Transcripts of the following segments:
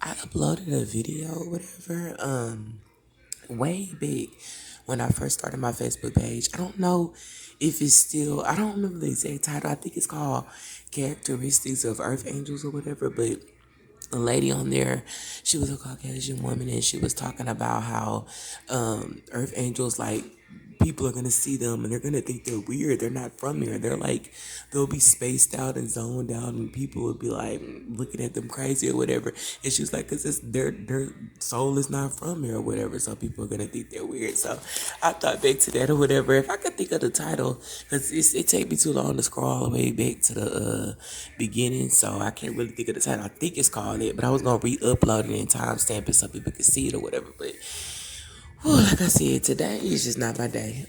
I uploaded a video or whatever, way big when I first started my Facebook page. I don't know if it's still, I don't remember the exact title. I think it's called Characteristics of Earth Angels or whatever, but a lady on there, she was a Caucasian woman, and she was talking about how Earth Angels, like, people are gonna see them and they're gonna think they're weird. They're not from here. They're like, they'll be spaced out and zoned out, and people will be like looking at them crazy or whatever. And she was like, cause it's their soul is not from here or whatever, so people are gonna think they're weird. So I thought back to that or whatever. If I could think of the title, cause it take me too long to scroll all the way back to the beginning, so I can't really think of the title. I think it's called it, but I was gonna re-upload it and timestamp it so people could see it or whatever. But like I said, today is just not my day.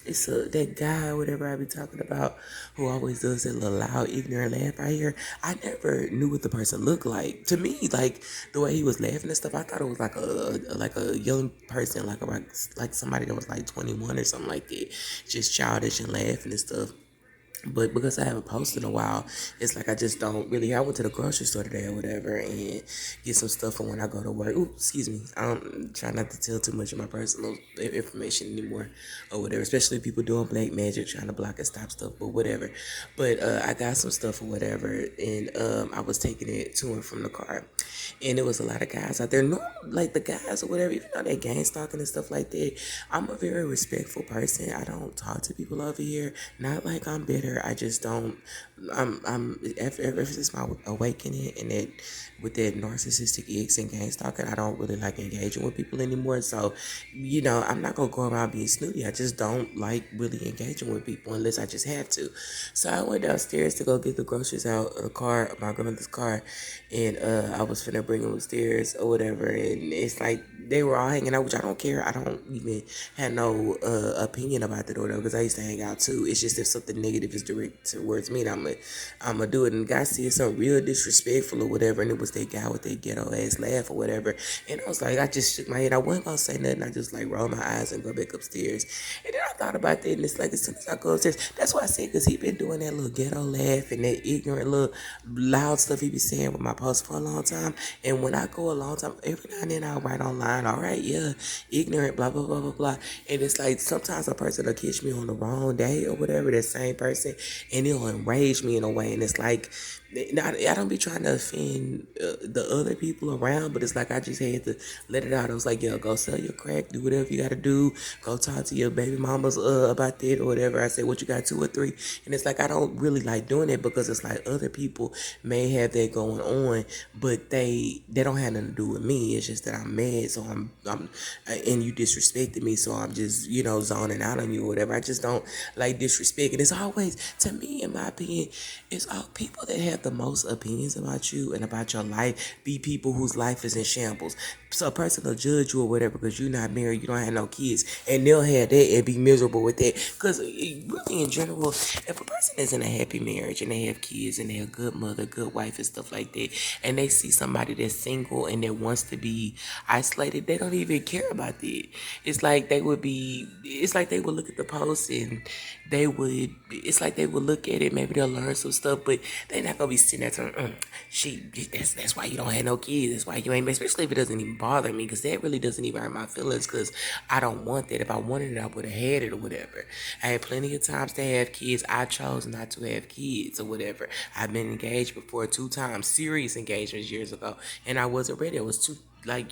It's that guy, whatever I be talking about, who always does that little loud, ignorant laugh right here. I never knew what the person looked like. To me, like the way he was laughing and stuff, I thought it was like a young person, like somebody that was like 21 or something like that, just childish and laughing and stuff. But because I haven't posted in a while, it's like I just don't really. I went to the grocery store today or whatever and get some stuff for when I go to work. Ooh, excuse me. I don't try not to tell too much of my personal information anymore or whatever. Especially people doing black magic, trying to block and stop stuff, but whatever. But I got some stuff or whatever, and I was taking it to and from the car, and it was a lot of guys out there. Normal, like the guys or whatever. Even though they gang stalking and stuff like that, I'm a very respectful person. I don't talk to people over here. Not like I'm bitter. I just don't. I'm ever since my awakening and that with that narcissistic ex and gang stalking, I don't really like engaging with people anymore. So, I'm not gonna go around being snooty. I just don't like really engaging with people unless I just have to. So I went downstairs to go get the groceries out of the car, my grandmother's car, and I was finna bring them upstairs or whatever. And it's like they were all hanging out, which I don't care. I don't even have no opinion about that or whatever, because I used to hang out too. It's just if something negative is direct towards me, I'm gonna do it. And the guy said something real disrespectful or whatever, and it was that guy with that ghetto ass laugh or whatever. And I was like, I just shook my head. I wasn't gonna say nothing. I just like rolled my eyes and go back upstairs. And then I thought about that, and it's like as soon as I go upstairs, that's why I said, because he been doing that little ghetto laugh and that ignorant little loud stuff he be saying with my post for a long time. And when I go a long time, every now and then I'll write online, all right, yeah, ignorant, blah blah blah blah blah. And it's like sometimes a person will catch me on the wrong day or whatever, that same person, and it'll enrage me in a way. And it's like, I don't be trying to offend the other people around, but it's like I just had to let it out. I was like, yo, go sell your crack, do whatever you gotta do, go talk to your baby mamas about that or whatever. I said, what you got, 2 or 3? And it's like I don't really like doing it, because it's like other people may have that going on, but they don't have nothing to do with me. It's just that I'm mad, so I'm and you disrespected me, so I'm just zoning out on you or whatever. I just don't like disrespect, and it's always, to me, in my opinion, it's all people that have the most opinions about you and about your life be people whose life is in shambles. So a person will judge you or whatever because you're not married, you don't have no kids, and they'll have that and be miserable with that. Because really, in general, if a person is in a happy marriage and they have kids and they're a good mother, good wife, and stuff like that, and they see somebody that's single and that wants to be isolated, they don't even care about that. It's like they would look at the post and it's like they would look at it, maybe they'll learn some stuff, but they're not gonna be sitting there telling, that's why you don't have no kids, that's why you ain't, especially if it doesn't even bother me, because that really doesn't even hurt my feelings, because I don't want that. If I wanted it, I would have had it or whatever. I had plenty of times to have kids. I chose not to have kids or whatever. I've been engaged before 2 times, serious engagements years ago, and I wasn't ready. I was too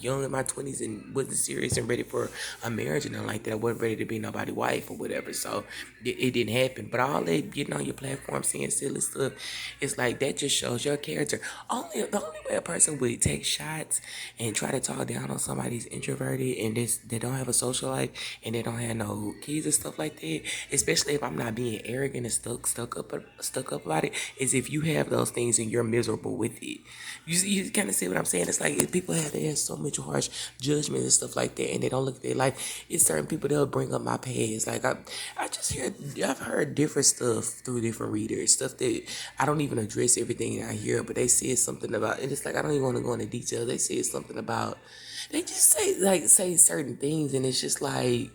young in my 20s and wasn't serious and ready for a marriage and nothing like that. I wasn't ready to be nobody's wife or whatever, so it didn't happen. But all that getting on your platform saying silly stuff, it's like that just shows your character. The only way a person would take shots and try to talk down on somebody who's introverted and they don't have a social life and they don't have no kids and stuff like that, especially if I'm not being arrogant and stuck up about it, is if you have those things and you're miserable with it. You kind of see what I'm saying? It's like if people have so much harsh judgment and stuff like that, and they don't look at their life. It's certain people that'll bring up my past. Like I've heard different stuff through different readers, stuff that I don't even address everything I hear, but they said something about, and it's like I don't even want to go into detail. They said something about, they just say certain things, and it's just like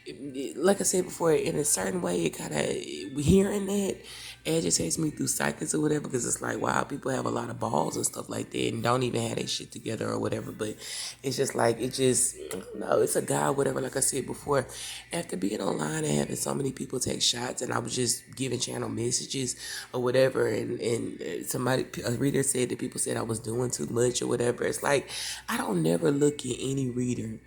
I said before, in a certain way, it kind of hearing that, agitates me through cycles or whatever, because it's like, wow, people have a lot of balls and stuff like that and don't even have their shit together or whatever. But it's just like, it just, I don't know, it's a guy, whatever, like I said before, after being online and having so many people take shots, and I was just giving channel messages or whatever, and somebody, a reader said that people said I was doing too much or whatever. It's like, I don't never look at any reader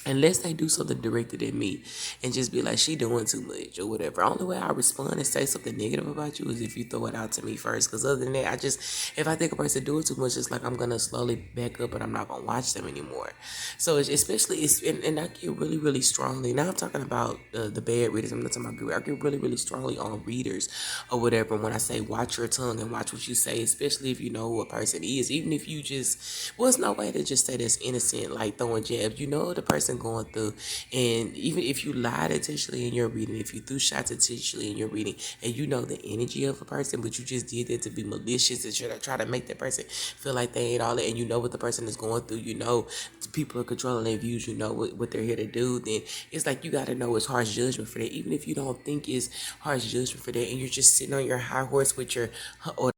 unless they do something directed at me and just be like, she doing too much or whatever. Only way I respond and say something negative about you is if you throw it out to me first. Because other than that, if I think a person doing too much, it's like I'm going to slowly back up and I'm not going to watch them anymore. So and I get really, really strongly. Now I'm talking about the bad readers. I'm not talking about good. I get really, really strongly on readers or whatever when I say watch your tongue and watch what you say, especially if you know who a person is. Even if you just, well, it's no way to just say that's innocent, like throwing jabs. You know the person going through, and even if you lied intentionally in your reading, if you threw shots intentionally in your reading, and you know the energy of a person, but you just did that to be malicious and try to make that person feel like they ain't all that, and you know what the person is going through, you know people are controlling their views, you know what they're here to do, then it's like you got to know it's harsh judgment for that. Even if you don't think it's harsh judgment for that, and you're just sitting on your high horse with your, or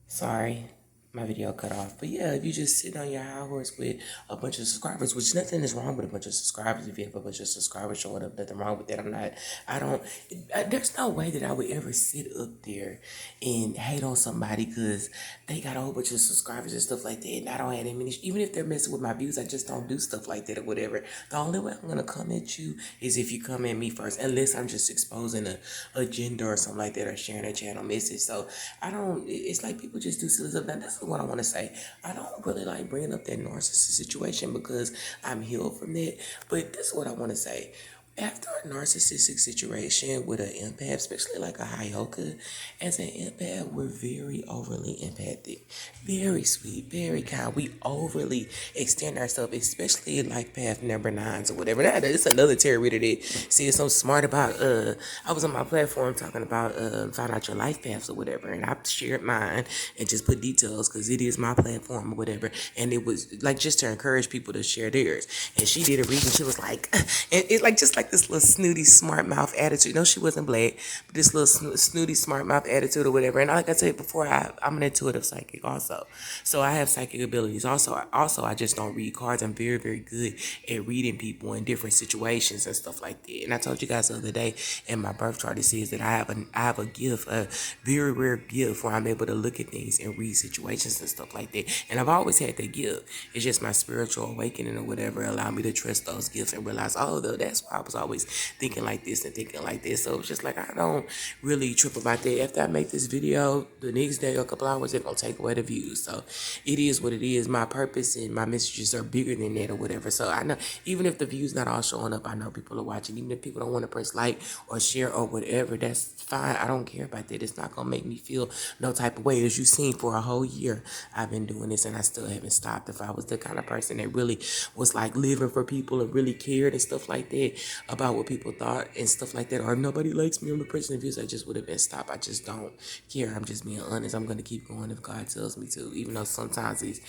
sorry, my video cut off. But yeah, if you just sit on your high horse with a bunch of subscribers, which nothing is wrong with a bunch of subscribers. If you have a bunch of subscribers showing up, nothing wrong with that. There's no way that I would ever sit up there and hate on somebody because they got a whole bunch of subscribers and stuff like that. And I don't have that many, even if they're messing with my views, I just don't do stuff like that or whatever. The only way I'm going to come at you is if you come at me first, unless I'm just exposing a agenda or something like that, or sharing a channel message. So it's like people just do silly stuff. Now, this is what I want to say. I don't really like bringing up that narcissist situation because I'm healed from that. But this is what I want to say. After a narcissistic situation with an empath, especially like a Hyoka, as an empath, we're very overly empathic, very sweet, very kind. We overly extend ourselves, especially like path number 9s or whatever. Now, it's another tarot reader that said something smart about, I was on my platform talking about find out your life paths or whatever, and I shared mine and just put details because it is my platform or whatever, and it was like just to encourage people to share theirs. And she did a reading. She was like, and it like just like this little snooty smart mouth attitude. No, she wasn't black, but this little snooty smart mouth attitude or whatever. And like I said before, I'm an intuitive psychic also, so I have psychic abilities. Also, I just don't read cards. I'm very, very good at reading people in different situations and stuff like that. And I told you guys the other day in my birth chart, it says that I have a gift, a very rare gift, where I'm able to look at things and read situations and stuff like that. And I've always had that gift. It's just my spiritual awakening or whatever allowed me to trust those gifts and realize, oh, that's why I was always thinking like this and thinking like this. So it's just like, I don't really trip about that. After I make this video, the next day or a couple hours, it's gonna take away the views. So it is what it is. My purpose and my messages are bigger than that or whatever. So I know even if the views not all showing up, I know people are watching. Even if people don't want to press like or share or whatever, that's fine. I don't care about that. It's not gonna make me feel no type of way. As you've seen, for a whole year I've been doing this and I still haven't stopped. If I was the kind of person that really was like living for people and really cared and stuff like that about what people thought and stuff like that, or if nobody likes me, I'm the person of views, I just would have been stopped. I just don't care. I'm just being honest. I'm gonna keep going if God tells me to, even though sometimes it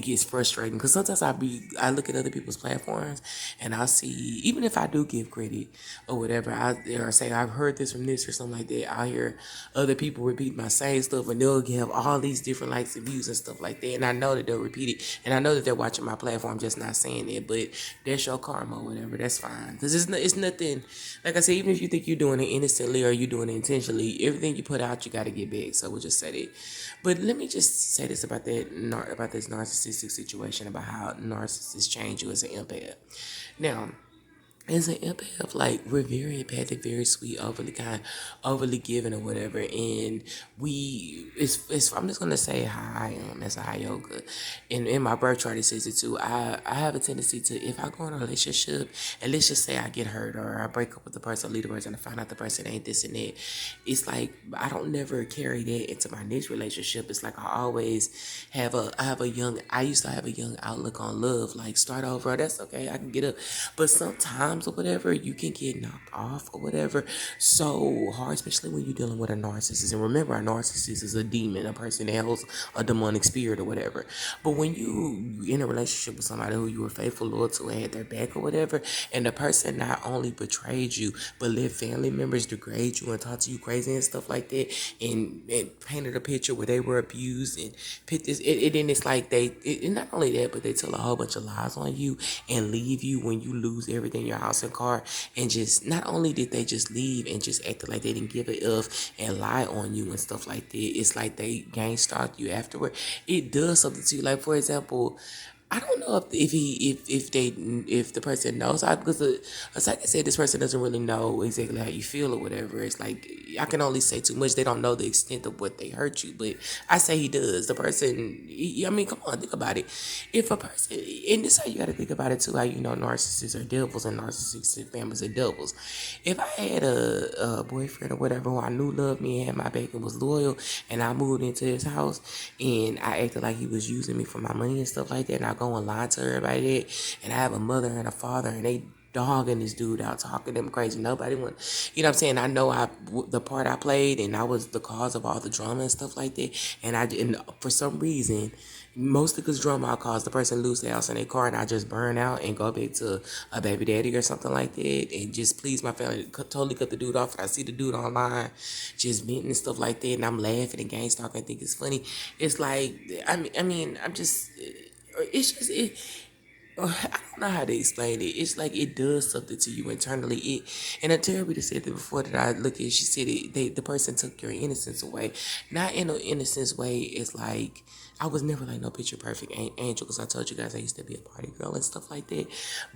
gets frustrating, because sometimes I look at other people's platforms and I'll see, even if I do give credit or whatever, or say I've heard this from this or something like that, I'll hear other people repeat my same stuff and they'll have all these different likes and views and stuff like that, and I know that they'll repeat it, and I know that they're watching my platform, just not saying it. But that's your karma or whatever, that's fine, because it's nothing, like I said, even if you think you're doing it innocently or you're doing it intentionally, everything you put out you got to get back. So we'll just say that. But let me just say this about this narcissistic situation, about how narcissists change you as an empath. Now, as an empath, like, we're very empathic, very sweet, overly kind, overly giving or whatever. And I'm just gonna say how I am as a high yoga. And in my birth chart it says it too. I have a tendency to, if I go in a relationship and let's just say I get hurt or I break up with the person, leave the person, and I find out the person ain't this and that, it's like I don't never carry that into my next relationship. It's like I used to have a young outlook on love, like start over, that's okay, I can get up. But sometimes sometimes or whatever, you can get knocked off or whatever so hard, especially when you're dealing with a narcissist. And remember, a narcissist is a demon, a person that holds a demonic spirit or whatever. But when you in a relationship with somebody who you were faithful, loyal to, and had their back or whatever, and the person not only betrayed you, but let family members degrade you and talk to you crazy and stuff like that, and painted a picture where they were abused and put this, and it's like and not only that, but they tell a whole bunch of lies on you and leave you when you lose everything, your house and car, and just, not only did they just leave and just acted like they didn't give a f and lie on you and stuff like that, it's like they gang stalked you afterward. It does something to you. Like, for example, I don't know if the person knows. Because like I said, this person doesn't really know exactly how you feel or whatever. It's like, I can only say too much. They don't know the extent of what they hurt you, but I say he does. The person, I mean, come on, think about it. If a person, and this is how you got to think about it too. How you know narcissists are devils and narcissistic families are devils. If I had a boyfriend or whatever who I knew loved me and had my back and was loyal, and I moved into his house and I acted like he was using me for my money and stuff like that, and I go and lie to everybody that, and I have a mother and a father, and they dogging this dude out, talking them crazy. Nobody want, you know what I'm saying? I know the part I played, and I was the cause of all the drama and stuff like that. And for some reason, mostly because drama, I caused the person lose their house and their car, and I just burn out and go back to a baby daddy or something like that, and just please my family. Totally cut the dude off. And I see the dude online, just venting and stuff like that, and I'm laughing and gang stalking and think it's funny. It's like, I'm just, it's just it. I don't know how to explain it. It's like it does something to you internally. And Terry said that before that I look at. She said the person took your innocence away. Not in an innocence way. It's like, I was never like no picture perfect angel, because I told you guys I used to be a party girl and stuff like that.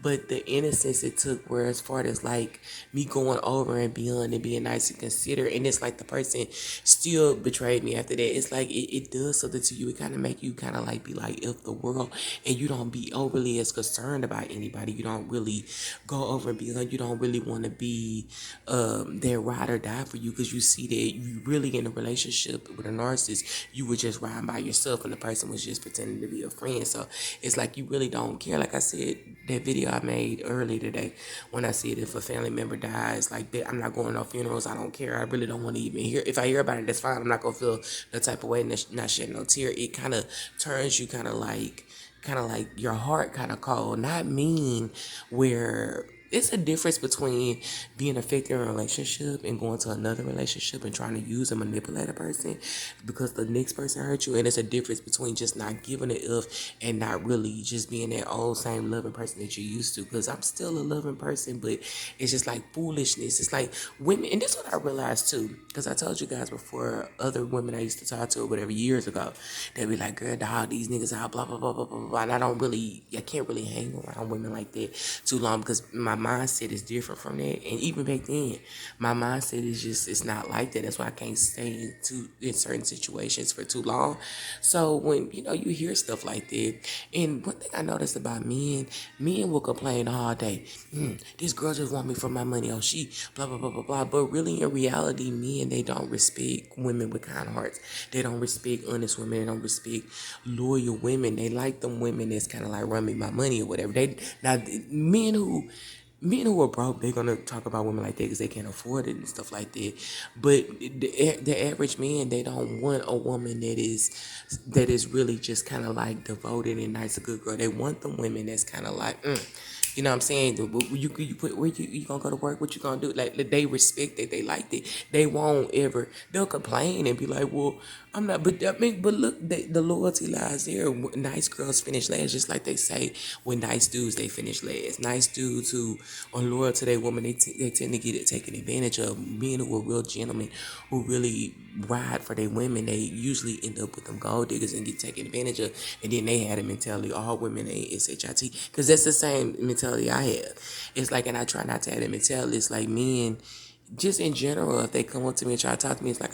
But the innocence it took, where as far as like me going over and beyond and being nice and considerate, and it's like the person still betrayed me after that. It's like it does something to you. It kind of make you kind of like be like if the world, and you don't be overly as concerned about anybody. You don't really go over and beyond. You don't really want to be their ride or die for you, because you see that you really in a relationship with a narcissist, you were just riding by yourself and the person was just pretending to be a friend. So it's like you really don't care. Like I said, that video I made earlier today, when I said if a family member dies like that, I'm not going to no funerals. I don't care. I really don't want to even hear. If I hear about it, that's fine. I'm not going to feel the type of way and not shed no tear. It kind of turns you kind of like your heart kind of cold. Not mean, where it's a difference between being affected in a relationship and going to another relationship and trying to use and manipulate a person because the next person hurt you. And it's a difference between just not giving it up and not really just being that old same loving person that you used to. Because I'm still a loving person, but it's just like foolishness. It's like women, and this is what I realized too, because I told you guys before, other women I used to talk to or whatever years ago, they'd be like, girl, dog, these niggas out, blah, blah, blah, blah, blah, blah. And I can't really hang around women like that too long, because my mindset is different from that. And even back then, my mindset is just, it's not like that. That's why I can't stay in certain situations for too long. So when, you hear stuff like that, and one thing I noticed about men will complain all day. This girl just want me for my money. Oh, she blah, blah, blah, blah, blah. But really, in reality, men, they don't respect women with kind hearts. They don't respect honest women. They don't respect loyal women. They like them women that's kind of like run me my money or whatever. Men who are broke, they're gonna talk about women like that because they can't afford it and stuff like that. But the average man, they don't want a woman that is really just kind of like devoted and nice, a good girl. They want them women that's kind of like, you know what I'm saying? You put where you gonna go to work? What you gonna do? Like, they respect it. They like it. They won't ever. They'll complain and be like, well, I'm not. But but look, the loyalty lies there. Nice girls finish last, just like they say. When nice dudes, they finish last. Nice dudes who are loyal to their woman, they tend to get it taken advantage of. Men who are real gentlemen, who really ride for their women, they usually end up with them gold diggers and get taken advantage of. And then they had a mentality, all women ain't SHIT, because that's the same mentality I have. It's like, and I try not to have that mentality. It's like men, just in general, if they come up to me and try to talk to me, it's like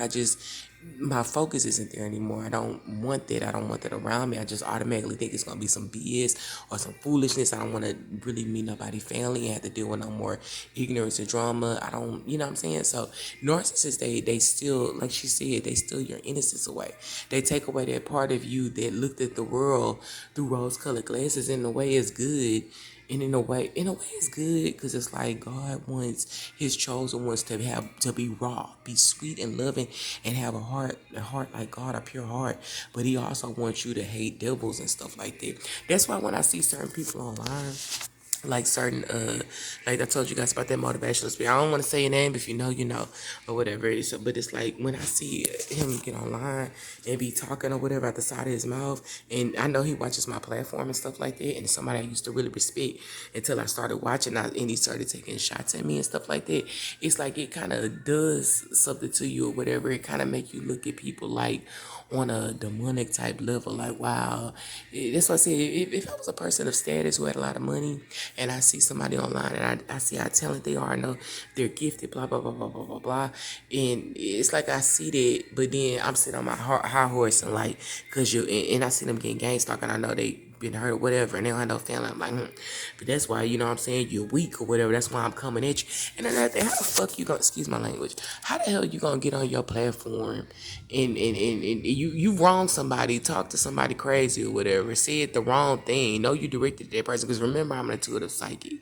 my focus isn't there anymore. I don't want that. I don't want that around me. I just automatically think it's going to be some BS or some foolishness. I don't want to really meet nobody family and have to deal with no more ignorance and drama. I don't, you know what I'm saying? So narcissists, they still, like she said, they steal your innocence away. They take away that part of you that looked at the world through rose-colored glasses in a way is good. And in a way it's good, because it's like God wants his chosen ones to be raw, be sweet and loving, and have a heart like God, a pure heart. But he also wants you to hate devils and stuff like that. That's why when I see certain people online, like certain like I told you guys about that motivational speaker. I don't want to say your name. If you know, you know, or whatever it is. But it's like when I see him get online and be talking or whatever out the side of his mouth, and I know he watches my platform and stuff like that, and it's somebody I used to really respect until I started watching, and he started taking shots at me and stuff like that. It's like it kind of does something to you or whatever. It kind of make you look at people like on a demonic type level. Like, wow. That's what I said. If I was a person of status who had a lot of money, and I see somebody online, and I see how talented they are, I know they're gifted, blah, blah, blah, blah, blah, blah, blah. And it's like I see that, but then I'm sitting on my high horse and like, and I see them getting gang stalked, and I know they been hurt or whatever, and they don't have no family. I'm like, but that's why, you know what I'm saying, you're weak or whatever. That's why I'm coming at you. And another thing, how the fuck you gonna, excuse my language, how the hell you gonna get on your platform and you wrong somebody, talk to somebody crazy or whatever, said the wrong thing, know you directed that person, because remember, I'm an intuitive psychic,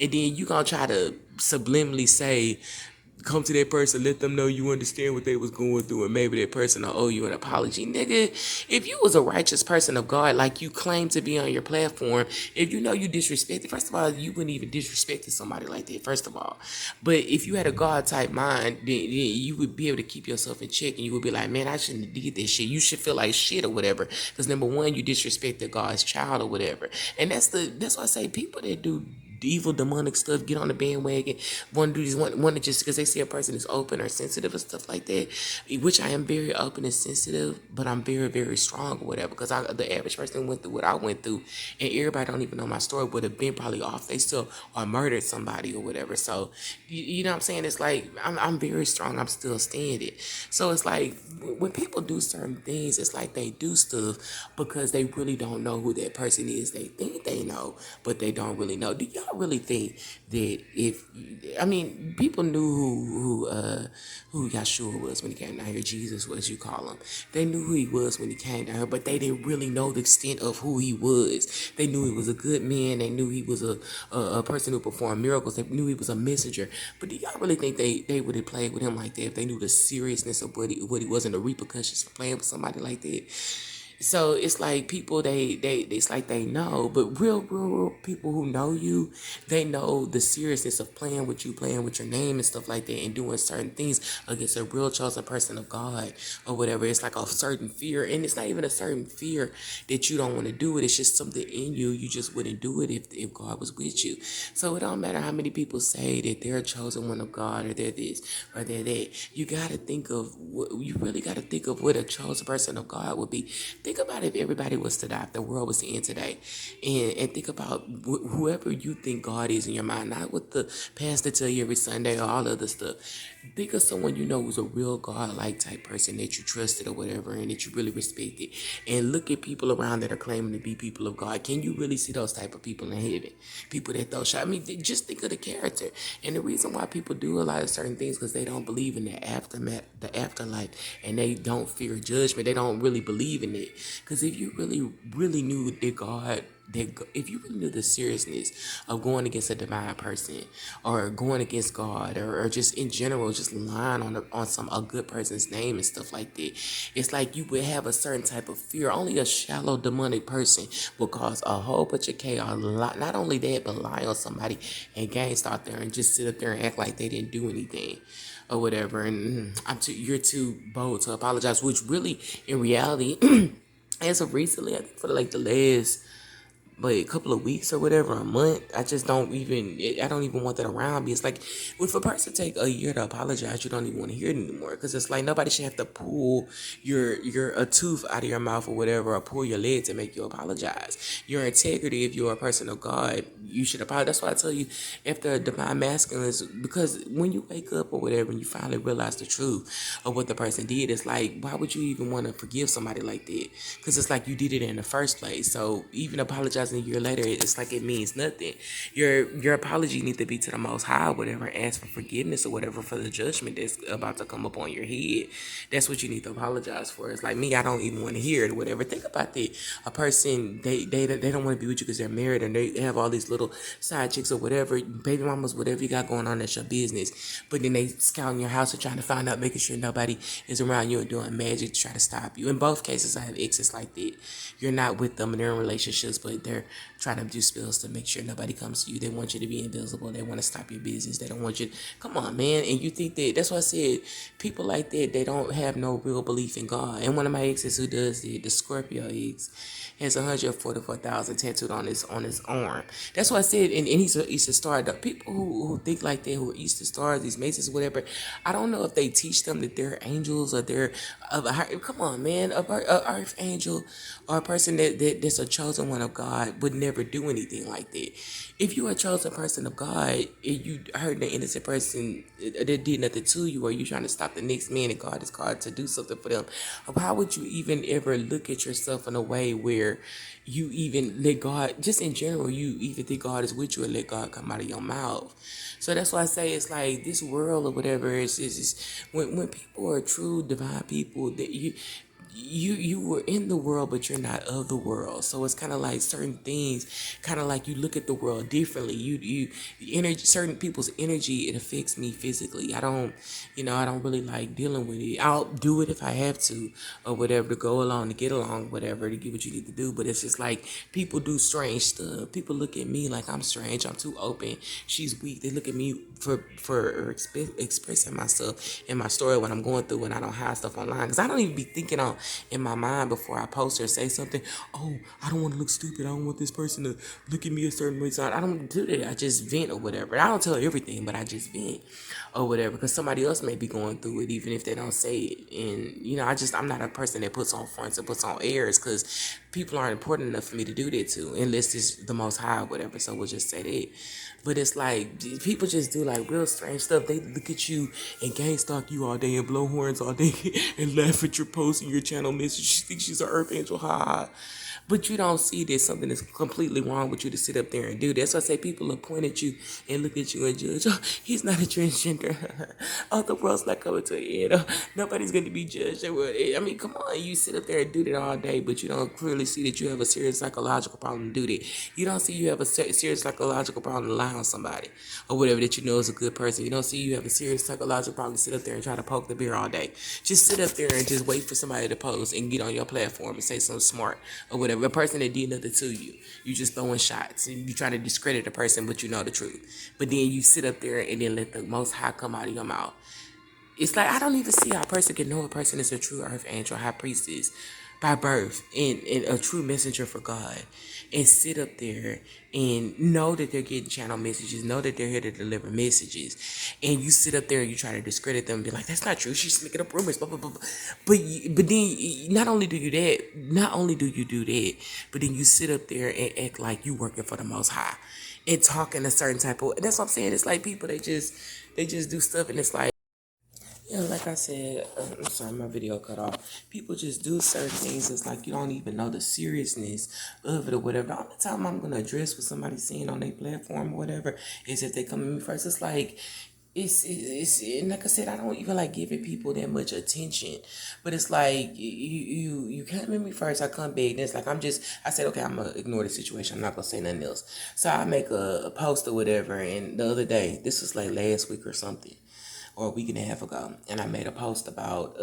and then you gonna try to subliminally say, come to that person, let them know you understand what they was going through, and maybe that person will owe you an apology. Nigga, if you was a righteous person of God, like you claim to be on your platform, if you know you disrespected, first of all, you wouldn't even disrespect somebody like that, first of all. But if you had a God type mind, then you would be able to keep yourself in check, and you would be like, man, I shouldn't have did this shit. You should feel like shit or whatever. Because number one, you disrespected God's child or whatever. And that's why I say people that do evil demonic stuff get on the bandwagon, want to do this, want to just because they see a person is open or sensitive and stuff like that, which I am very open and sensitive, but I'm very, very strong or whatever, because the average person went through what I went through, and everybody don't even know my story, would have been probably off they still, or murdered somebody or whatever. So you know what I'm saying, it's like I'm very strong, I'm still standing. So it's like when people do certain things, it's like they do stuff because they really don't know who that person is. They think they know, but they don't really know. Do y'all really think that people knew who Yeshua was when he came down here, Jesus was, you call him. They knew who he was when he came down here, but they didn't really know the extent of who he was. They knew he was a good man. They knew he was a person who performed miracles. They knew he was a messenger. But do y'all really think they would have played with him like that if they knew the seriousness of what he was and the repercussions for playing with somebody like that? So it's like people it's like they know, but real people who know you, they know the seriousness of playing with you, playing with your name and stuff like that, and doing certain things against a real chosen person of God or whatever. It's like a certain fear, and it's not even a certain fear that you don't want to do it. It's just something in you. You just wouldn't do it if God was with you. So it don't matter how many people say that they're a chosen one of God, or they're this or they're that. You really gotta think of what a chosen person of God would be. Think about if everybody was to die, if the world was to end today, and think about whoever you think God is in your mind, not what the pastor tell you every Sunday or all other stuff. Think of someone you know who's a real God-like type person that you trusted or whatever, and that you really respected. And look at people around that are claiming to be people of God. Can you really see those type of people in heaven? People that throw shots. I mean, just think of the character. And the reason why people do a lot of certain things because they don't believe in the afterlife, and they don't fear judgment. They don't really believe in it. Because if you really knew if you really knew the seriousness of going against a divine person, or going against God, or just in general, just lying on a good person's name and stuff like that, it's like you would have a certain type of fear. Only a shallow demonic person will cause a whole bunch of chaos. Not only that, but lie on somebody and gangsta out there and just sit up there and act like they didn't do anything or whatever. And you're too bold to apologize, which really, in reality, as of recently, I think for like the last a couple of weeks or whatever, a month, I don't even want that around me. It's like, if a person take a year to apologize, you don't even want to hear it anymore, because it's like nobody should have to pull a tooth out of your mouth or whatever, or pull your leg to make you apologize. Your integrity, if you're a person of God, you should apologize. That's why I tell you, if the divine masculine is, because when you wake up or whatever and you finally realize the truth of what the person did, it's like, why would you even want to forgive somebody like that? Because it's like you did it in the first place. So even apologizing apologize, and a year later it's like it means nothing. Your apology need to be to the Most High, whatever. Ask for forgiveness or whatever for the judgment that's about to come upon your head. That's what you need to apologize for. It's like me, I don't even want to hear it or whatever. Think about that. A person, they don't want to be with you because they're married and they have all these little side chicks or whatever, baby mamas, whatever you got going on, that's your business. But then they scouting your house and trying to find out, making sure nobody is around you and doing magic to try to stop you. In both cases, I have exes like that. You're not with them and they're in relationships, but they're trying to do spells to make sure nobody comes to you. They want you to be invisible. They want to stop your business. They don't want you. Come on, man. And you think that's why I said people like that, they don't have no real belief in God. And one of my exes who does the Scorpio ex, has 144,000 tattooed on his arm. That's why I said, and he's a Easter star. The people who think like that, who are Easter stars, these Masons, whatever, I don't know if they teach them that they're angels or they're come on, man, a archangel or a person that's a chosen one of God would never do anything like that. If you are a chosen person of God and you hurt an innocent person that did nothing to you, or you trying to stop the next man and God is called to do something for them, how would you even ever look at yourself in a way where you even let God, just in general, you even think God is with you and let God come out of your mouth? So that's why I say it's like this world or whatever is when people are true divine people, that you were in the world but you're not of the world. So it's kind of like certain things, kind of like you look at the world differently. You energy, certain people's energy, it affects me physically. I don't really like dealing with it. I'll do it if I have to or whatever, to go along, to get along, whatever, to get what you need to do. But it's just like people do strange stuff. People look at me like I'm strange, I'm too open, she's weak. They look at me for expressing myself in my story, what I'm going through, when I don't hide stuff online, because I don't even be thinking on in my mind before I post or say something. Oh, I don't want to look stupid. I don't want this person to look at me a certain way. So I don't do that. I just vent or whatever. I don't tell everything, but I just vent or whatever, because somebody else may be going through it, even if they don't say it. And I'm not a person that puts on fronts and puts on airs, because people aren't important enough for me to do that to, unless it's the Most High or whatever. So we'll just say that. But it's like people just do like real strange stuff. They look at you and gang stalk you all day and blow horns all day and laugh at your posts and your channel message. She thinks she's an earth angel, ha ha. But you don't see that something is completely wrong with you to sit up there and do. That's why I say people will point at you and look at you and judge. Oh, he's not a transgender. Oh, the world's not coming to an end. Oh, nobody's going to be judged. I mean, come on. You sit up there and do that all day, but you don't clearly see that you have a serious psychological problem to do that. You don't see you have a serious psychological problem to lie on somebody or whatever that you know is a good person. You don't see you have a serious psychological problem to sit up there and try to poke the bear all day. Just sit up there and just wait for somebody to post and get on your platform and say something smart or whatever. A person that did nothing to you, you just throwing shots and you try to discredit a person, but you know the truth. But then you sit up there and then let the Most High come out of your mouth. It's like I don't even see how a person can know a person is a true earth angel, high priestess by birth, and a true messenger for God, and sit up there and know that they're getting channel messages, know that they're here to deliver messages, and you sit up there and you try to discredit them and be like, that's not true, she's making up rumors, blah blah blah, blah. But then not only do you do that, but then you sit up there and act like you working for the Most High and talking a certain type of. That's what I'm saying. It's like people they just do stuff, and it's like. Yeah, like I said, I'm sorry, my video cut off. People just do certain things. It's like you don't even know the seriousness of it or whatever. The only time I'm gonna address what somebody's saying on their platform or whatever is if they come at me first. It's like it's and like I said, I don't even like giving people that much attention. But it's like you come at me first, I come back, and it's like I said, okay, I'm gonna ignore the situation. I'm not gonna say nothing else. So I make a post or whatever, and the other day, this was like last week or something, or a week and a half ago, and I made a post about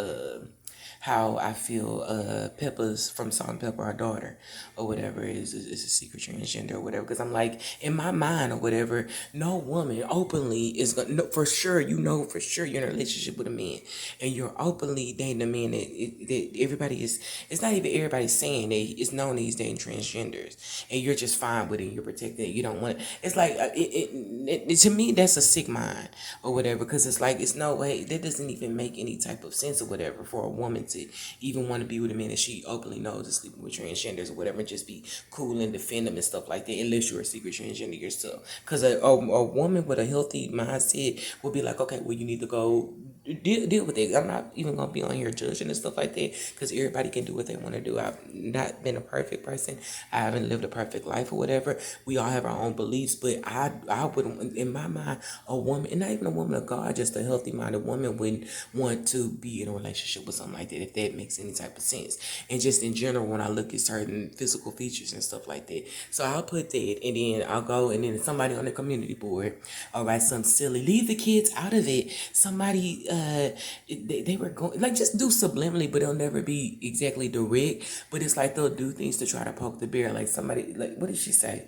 how I feel Peppa's from Salt and Pepper, our daughter, or whatever, is a secret transgender or whatever. Because I'm like, in my mind or whatever, no woman openly is going to, no, for sure you're in a relationship with a man, and you're openly dating a man that everybody is, it's not even everybody saying that it's known that he's dating transgenders, and you're just fine with it, you're protected, you don't want it. It's like, to me, that's a sick mind or whatever, because it's like, it's no way, that doesn't even make any type of sense or whatever for a woman to even want to be with a man that she openly knows is sleeping with transgenders or whatever, and just be cool and defend them and stuff like that, unless you're a secret transgender yourself. Because a woman with a healthy mindset will be like, okay, well, you need to go deal with it. I'm not even gonna be on here judging and stuff like that, because everybody can do what they want to do. I've not been a perfect person. I haven't lived a perfect life or whatever. We all have our own beliefs, but I wouldn't, in my mind, a woman, and not even a woman of God, just a healthy minded woman wouldn't want to be in a relationship with something like that, if that makes any type of sense. And just in general, when I look at certain physical features and stuff like that, so I'll put that, and then I'll go, and then somebody on the community board, all right, something silly, leave the kids out of it. Somebody they were going, like, just do subliminally, but it'll never be exactly direct, but it's like they'll do things to try to poke the bear. Like somebody, like, what did she say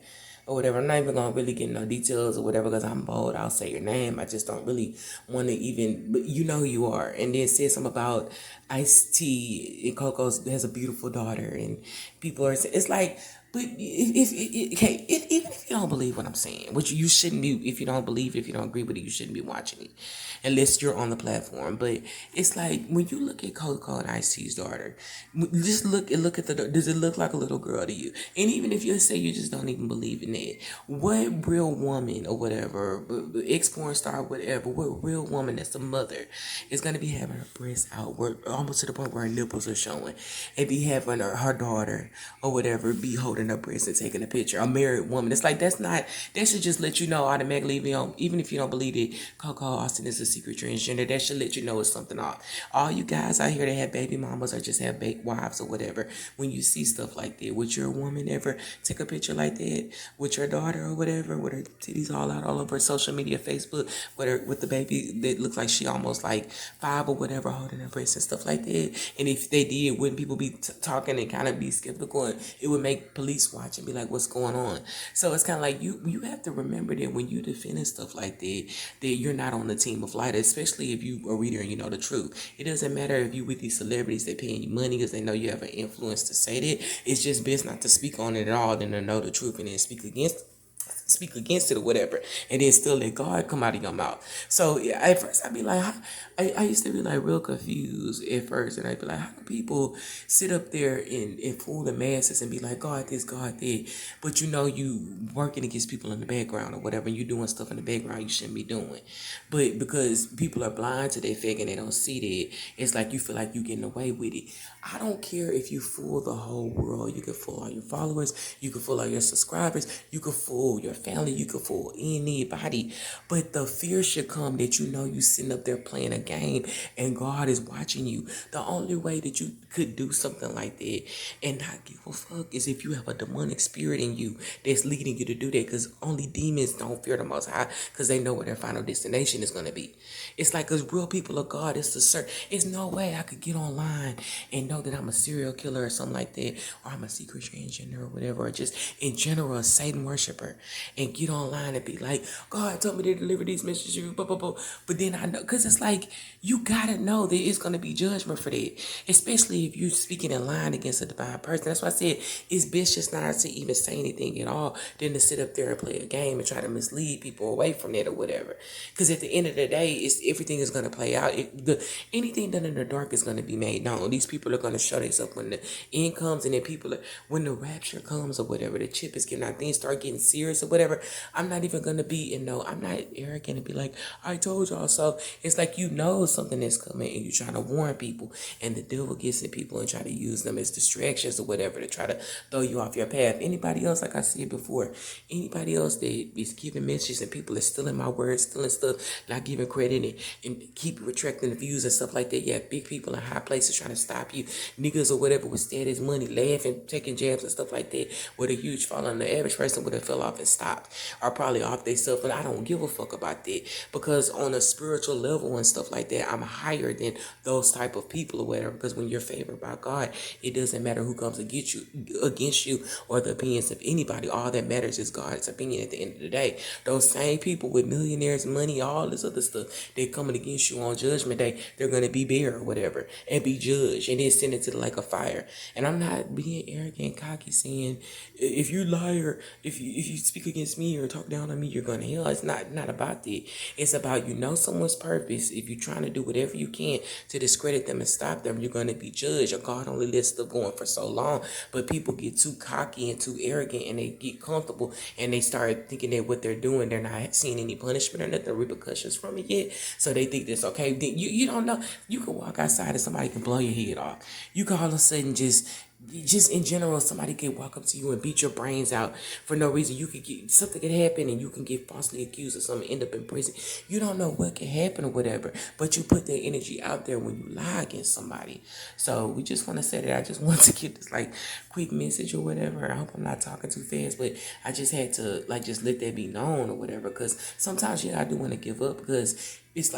or whatever? I'm not even gonna really get no details or whatever, because I'm bold. I'll say your name. I just don't really want to even, but you know who you are. And then said something about Ice-T and Coco's has a beautiful daughter, and people are saying, it's like, but even if you don't believe what I'm saying, which you shouldn't be, if you don't believe it, if you don't agree with it, you shouldn't be watching it, unless you're on the platform. But it's like, when you look at Coco and Ice-T's daughter, just look at the, does it look like a little girl to you? And even if you say you just don't even believe in it, what real woman or whatever, ex-porn star, whatever, what real woman that's a mother is going to be having her breasts out, almost to the point where her nipples are showing, and be having her daughter or whatever be holding her breast and taking a picture? A married woman. It's like, that's not, that should just let you know automatically, even if you don't believe it, Coco Austin is a secret transgender. That should let you know it's something off. All you guys out here that have baby mamas or just have baby wives or whatever, when you see stuff like that, would your woman ever take a picture like that with your daughter or whatever, with her titties all out all over social media, Facebook, with the baby that looks like she almost like 5 or whatever, holding her breast and stuff like that? And if they did, wouldn't people be talking and kind of be skeptical, and it would make police watch and be like, what's going on? So it's kind of like, you have to remember that when you defending stuff like that, that you're not on the team of light, especially if you are a reader and you know the truth. It doesn't matter if you with these celebrities that paying you money because they know you have an influence to say that. It's just best not to speak on it at all than to know the truth and then speak against it or whatever, and then still let God come out of your mouth. So yeah, at first I'd be like, I used to be like real confused at first, and I'd be like, how do people sit up there and fool the masses and be like, God this, God that, but you know you working against people in the background or whatever, and you doing stuff in the background you shouldn't be doing, but because people are blind to their fact and they don't see that, it's like you feel like you getting away with it. I don't care if you fool the whole world. You can fool all your followers, you can fool all your subscribers, you can fool your family, you can fool anybody, but the fear should come that you know you sitting up there playing a game and God is watching you. The only way that you could do something like that and not give a fuck is if you have a demonic spirit in you that's leading you to do that, because only demons don't fear the Most High, because they know where their final destination is going to be. It's like, because real people of God, it's no way I could get online and know that I'm a serial killer or something like that, or I'm a secret transgender or whatever, or just in general a Satan worshiper, and get online and be like, God told me to deliver these messages, blah, blah, blah. But then I know, because it's like, you gotta know that it's gonna be judgment for that, especially if you're speaking in line against a divine person. That's why I said it's best just not to even say anything at all than to sit up there and play a game and try to mislead people away from that or whatever. Because at the end of the day, everything is gonna play out. Anything done in the dark is gonna be made known. These people are gonna show themselves when the end comes, and then when the rapture comes or whatever, the chip is getting out, things start getting serious or whatever. I'm not even gonna be I'm not arrogant and be like, I told y'all so. It's like, you know something is coming and you're trying to warn people, and the devil gets in people and try to use them as distractions or whatever to try to throw you off your path. Anybody else, like I said before, anybody else that is giving messages and people are stealing my words, stealing stuff, not giving credit, and keep retracting the views and stuff like that. Yeah, big people in high places trying to stop you, niggas or whatever with status, money, laughing, taking jabs and stuff like that, with a huge following. The average person would have fell off and stopped, or probably off themselves. But I don't give a fuck about that, because on a spiritual level and stuff like that, I'm higher than those type of people or whatever. Because when you're favored by God, it doesn't matter who comes against you or the opinions of anybody. All that matters is God's opinion at the end of the day. Those same people with millionaires, money, all this other stuff, they coming against you on Judgment Day, they're gonna be bare or whatever and be judged and then sent into the lake of fire. And I'm not being arrogant, cocky, saying if you lie or if you speak against me or talk down on me, you're going to hell. It's not about that. It's about, someone's purpose. If you're trying to do whatever you can to discredit them and stop them, you're going to be judged. God only lets stuff going for so long. But people get too cocky and too arrogant, and they get comfortable, and they start thinking that what they're doing, they're not seeing any punishment or nothing, repercussions from it yet. So they think that's okay. You don't know. You can walk outside and somebody can blow your head off. You can all of a sudden just in general, somebody could walk up to you and beat your brains out for no reason. You could get something could happen, and you can get falsely accused of something, end up in prison. You don't know what can happen or whatever, but you put that energy out there when you lie against somebody. So we just want to say that I just want to get this quick message or whatever. I hope I'm not talking too fast, but I just had to just let that be known or whatever, because sometimes I do want to give up, because it's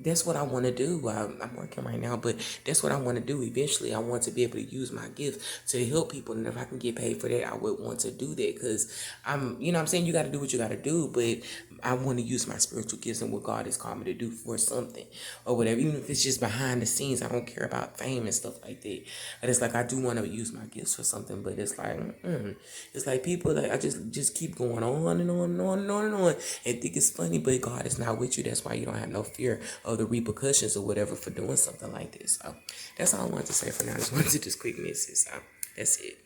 that's what I want to do. I'm working right now, but that's what I want to do. Eventually, I want to be able to use my gift to help people. And if I can get paid for that, I would want to do that, because I'm saying, you got to do what you got to do, but I want to use my spiritual gifts and what God has called me to do for something or whatever. Even if it's just behind the scenes, I don't care about fame and stuff like that. And it's I do want to use my gifts for something, but it's it's people I just keep going on and on and on and on and on and think it's funny, but God is not with you. That's why you don't have no fear of the repercussions or whatever for doing something like this. So that's all I wanted to say for now. I just wanted to just quick message. So that's it.